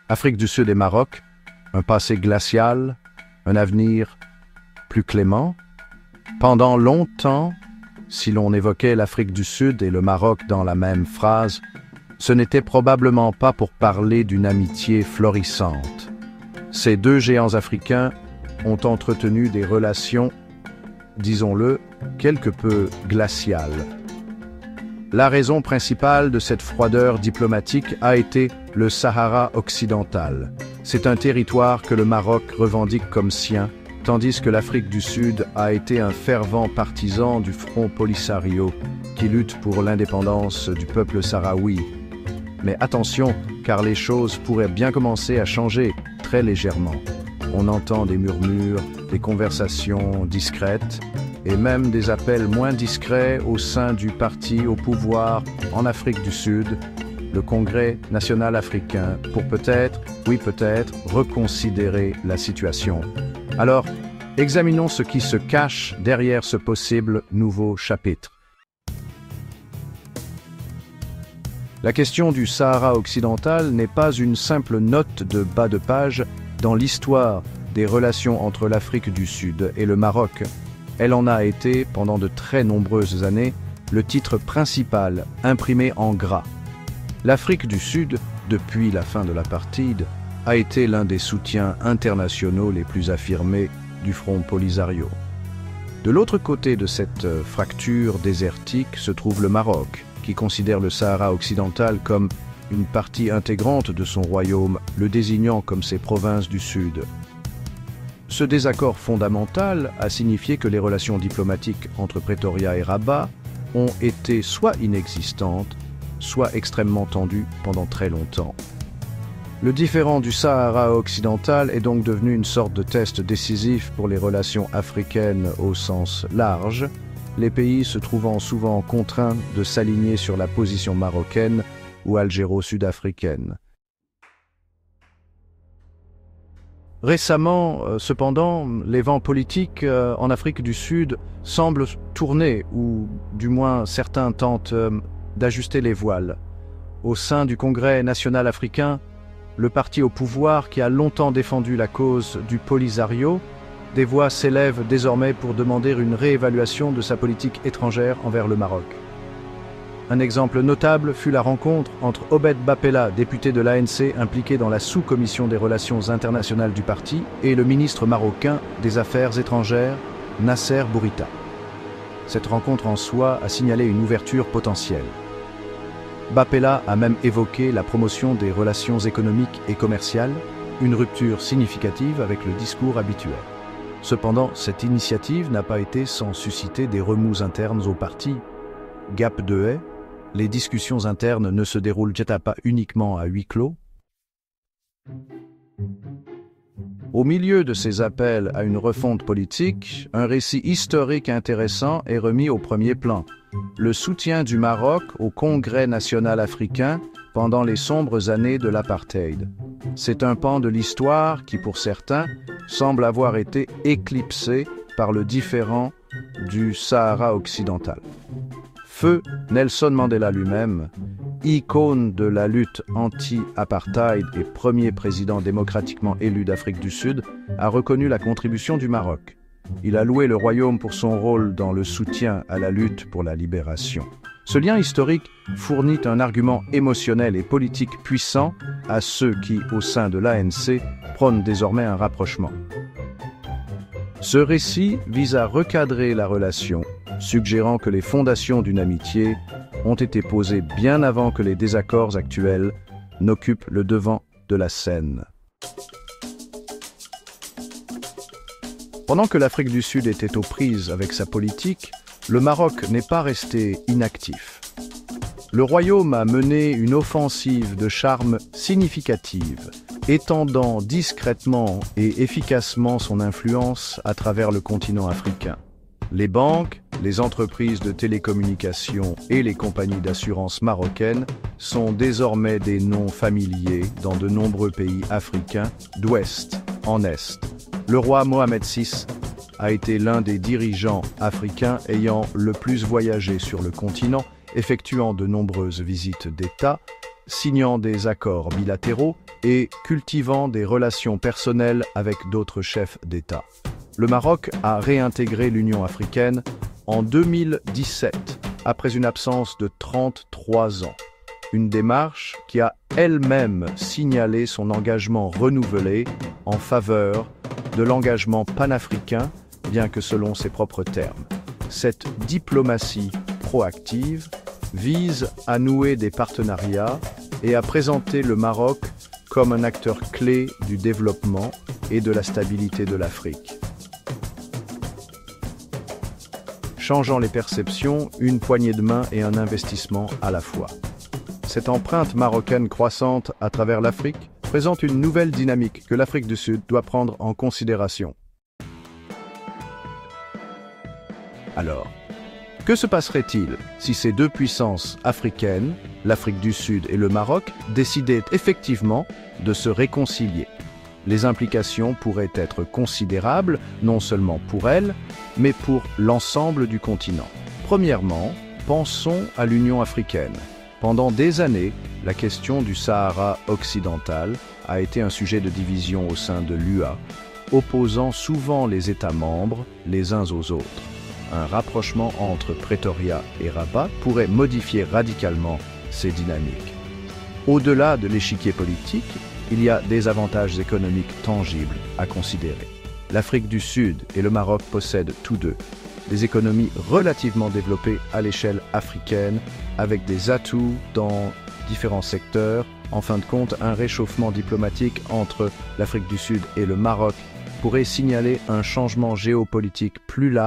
Afrique du Sud et Maroc, un passé glacial, un avenir plus clément. Pendant longtemps, si l'on évoquait l'Afrique du Sud et le Maroc dans la même phrase, ce n'était probablement pas pour parler d'une amitié florissante. Ces deux géants africains ont entretenu des relations, disons-le, quelque peu glaciales. La raison principale de cette froideur diplomatique a été le Sahara occidental. C'est un territoire que le Maroc revendique comme sien, tandis que l'Afrique du Sud a été un fervent partisan du Front Polisario qui lutte pour l'indépendance du peuple sahraoui. Mais attention, car les choses pourraient bien commencer à changer très légèrement. On entend des murmures, des conversations discrètes et même des appels moins discrets au sein du parti au pouvoir en Afrique du Sud, le Congrès national africain, pour peut-être, oui peut-être, reconsidérer la situation. Alors, examinons ce qui se cache derrière ce possible nouveau chapitre. La question du Sahara occidental n'est pas une simple note de bas de page dans l'histoire des relations entre l'Afrique du Sud et le Maroc. Elle en a été, pendant de très nombreuses années, le titre principal, imprimé en gras. L'Afrique du Sud, depuis la fin de l'apartheid, a été l'un des soutiens internationaux les plus affirmés du Front Polisario. De l'autre côté de cette fracture désertique se trouve le Maroc, qui considère le Sahara occidental comme une partie intégrante de son royaume, le désignant comme ses provinces du Sud. Ce désaccord fondamental a signifié que les relations diplomatiques entre Pretoria et Rabat ont été soit inexistantes, soit extrêmement tendues pendant très longtemps. Le différend du Sahara occidental est donc devenu une sorte de test décisif pour les relations africaines au sens large, les pays se trouvant souvent contraints de s'aligner sur la position marocaine ou algéro-sud-africaine. Récemment, cependant, les vents politiques en Afrique du Sud semblent tourner, ou du moins certains tentent d'ajuster les voiles. Au sein du Congrès national africain, le parti au pouvoir qui a longtemps défendu la cause du Polisario, des voix s'élèvent désormais pour demander une réévaluation de sa politique étrangère envers le Maroc. Un exemple notable fut la rencontre entre Obed Bapella, député de l'ANC impliqué dans la sous-commission des relations internationales du parti, et le ministre marocain des Affaires étrangères, Nasser Bourita. Cette rencontre en soi a signalé une ouverture potentielle. Bapella a même évoqué la promotion des relations économiques et commerciales, une rupture significative avec le discours habituel. Cependant, cette initiative n'a pas été sans susciter des remous internes au parti. Gap de haie, les discussions internes ne se déroulent-elles pas uniquement à huis clos? Au milieu de ces appels à une refonte politique, un récit historique intéressant est remis au premier plan. Le soutien du Maroc au Congrès national africain pendant les sombres années de l'apartheid. C'est un pan de l'histoire qui, pour certains, semble avoir été éclipsé par le différend du Sahara occidental. Feu Nelson Mandela lui-même, icône de la lutte anti-apartheid et premier président démocratiquement élu d'Afrique du Sud, a reconnu la contribution du Maroc. Il a loué le royaume pour son rôle dans le soutien à la lutte pour la libération. Ce lien historique fournit un argument émotionnel et politique puissant à ceux qui, au sein de l'ANC, prônent désormais un rapprochement. Ce récit vise à recadrer la relation, suggérant que les fondations d'une amitié ont été posées bien avant que les désaccords actuels n'occupent le devant de la scène. Pendant que l'Afrique du Sud était aux prises avec sa politique, le Maroc n'est pas resté inactif. Le royaume a mené une offensive de charme significative, étendant discrètement et efficacement son influence à travers le continent africain. Les banques, les entreprises de télécommunications et les compagnies d'assurance marocaines sont désormais des noms familiers dans de nombreux pays africains, d'ouest en est. Le roi Mohamed VI a été l'un des dirigeants africains ayant le plus voyagé sur le continent, effectuant de nombreuses visites d'État, signant des accords bilatéraux et cultivant des relations personnelles avec d'autres chefs d'État. Le Maroc a réintégré l'Union africaine en 2017, après une absence de 33 ans. Une démarche qui a elle-même signalé son engagement renouvelé en faveur de l'engagement panafricain, bien que selon ses propres termes. Cette diplomatie proactive vise à nouer des partenariats et à présenter le Maroc comme un acteur clé du développement et de la stabilité de l'Afrique. Changeant les perceptions, une poignée de main et un investissement à la fois. Cette empreinte marocaine croissante à travers l'Afrique présente une nouvelle dynamique que l'Afrique du Sud doit prendre en considération. Alors, que se passerait-il si ces deux puissances africaines, l'Afrique du Sud et le Maroc, décidaient effectivement de se réconcilier? Les implications pourraient être considérables, non seulement pour elles, mais pour l'ensemble du continent. Premièrement, pensons à l'Union africaine. Pendant des années, la question du Sahara occidental a été un sujet de division au sein de l'UA, opposant souvent les États membres les uns aux autres. Un rapprochement entre Pretoria et Rabat pourrait modifier radicalement ces dynamiques. Au-delà de l'échiquier politique, il y a des avantages économiques tangibles à considérer. L'Afrique du Sud et le Maroc possèdent tous deux des économies relativement développées à l'échelle africaine, avec des atouts dans différents secteurs. En fin de compte, un réchauffement diplomatique entre l'Afrique du Sud et le Maroc pourrait signaler un changement géopolitique plus large